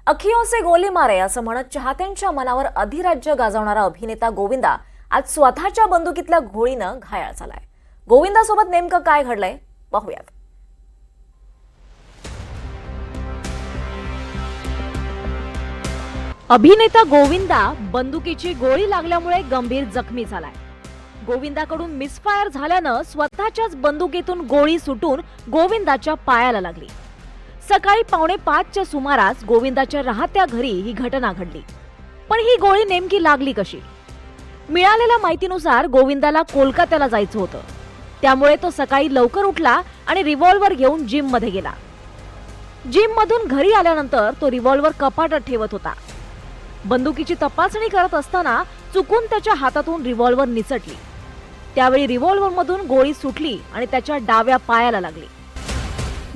अखियों से गोली मारे असं म्हणत चाहत्यांच्या मनावर अधिराज्य गाजवणारा अभिनेता गोविंदा आज स्वतःच्या बंदुकीतल्या गोळीनं घायल झालाय। गोविंदासोबत नेमकं काय घडलंय पाहूयात। अभिनेता गोविंदा बंदुकीची गोळी लागल्यामुळे गंभीर जखमी झालाय। गोविंदाकडून मिसफायर झाल्यानं स्वतःच्याच बंदुकीतून गोळी सुटून गोविंदाच्या पायाला लागली। सकाळी 4:45च्या सुमारास गोविंदाच्या राहत्या घरी ही घटना घडली। पण ही गोळी नेमकी लागली कशी? मिळालेल्या माहितीनुसार गोविंदाला कोलकात्याला जायचं होतं, त्यामुळे तो सकाळी लवकर उठला आणि रिव्हॉल्वर घेऊन जिम मध्ये गेला। जिम मधून घरी आल्यानंतर तो रिव्हॉल्वर कपाटात ठेवत होता। बंदुकीची तपासणी करत असताना चुकून त्याच्या हातातून रिव्हॉल्वर निसटली। त्यावेळी रिव्हॉल्वर मधून गोळी सुटली आणि त्याच्या डाव्या पायाला लागली।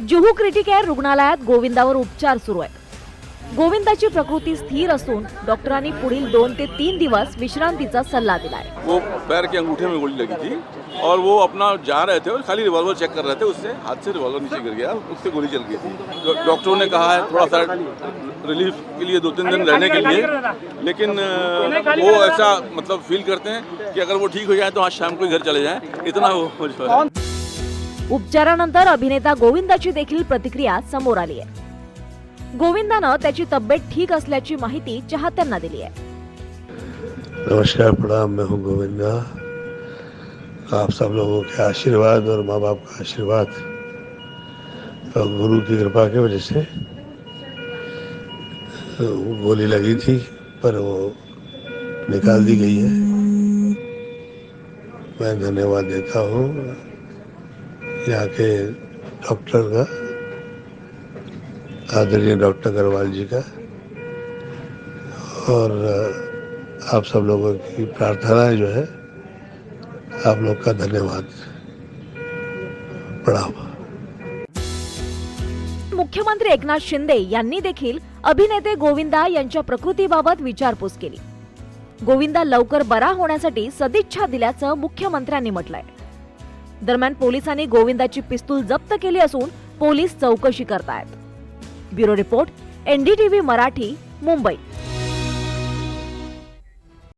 जुहू क्रिटिकेअर रुग्णालयात गोविंदावर उपचार सुरू आहेत। गोविंदाची प्रकृती स्थिर असून डॉक्टरांनी पुढील 2 ते 3 दिवस विश्रांतीचा सल्ला दिलाय। वो पैर के अंगूठे में गोली लगी थी और वो अपना जा रहे थे और खाली रिवॉल्वर चेक कर रहे थे, उससे हाथ से रिवॉल्वर नीचे गिर गया, उससे गोली चल गई थी। डॉक्टरों ने कहा है थोड़ा सा रिलीफ के लिए 2-3 दिन रहने के लिए, लेकिन वो ऐसा मतलब फील करते हैं कि अगर वो ठीक हो जाए तो आज शाम को घर चले जाएं, इतना वो जो है। उपचारानंतर अभिनेता गोविंदाची देखील प्रतिक्रिया समोर आली आहे। गोविंदानं त्याची तब्येत ठीक असल्याची माहिती चाहत्यांना दिली आहे। नमस्कार, प्रणाम। मैं हूं गोविंदा। आप सब लोगों के आशीर्वाद और माँ बाप का आशीर्वाद और गुरु की कृपा की वजह से गोली लगी थी, पर वो निकाल दी गई है। मैं धन्यवाद देता हूँ यहाँ के डॉक्टर का, आदरणीय डॉक्टर अग्रवाल जी का, और आप सब लोगों की प्रार्थनाएं जो है, आप लोग का धन्यवाद। प्रणाम। मुख्यमंत्री एकनाथ शिंदे यांनी देखील अभिनेते गोविंदा यांच्या प्रकृतीबाबत विचारपूस केली। गोविंदा लवकर बरा होण्यासाठी सदिच्छा दिल्याचं मुख्यमंत्र्यांनी म्हटलंय। दरम्यान पोलिसांनी गोविंदाची पिस्तूल जप्त केली असून पोलीस चौकशी करतायत। Bureau report, NDTV Marathi, Mumbai.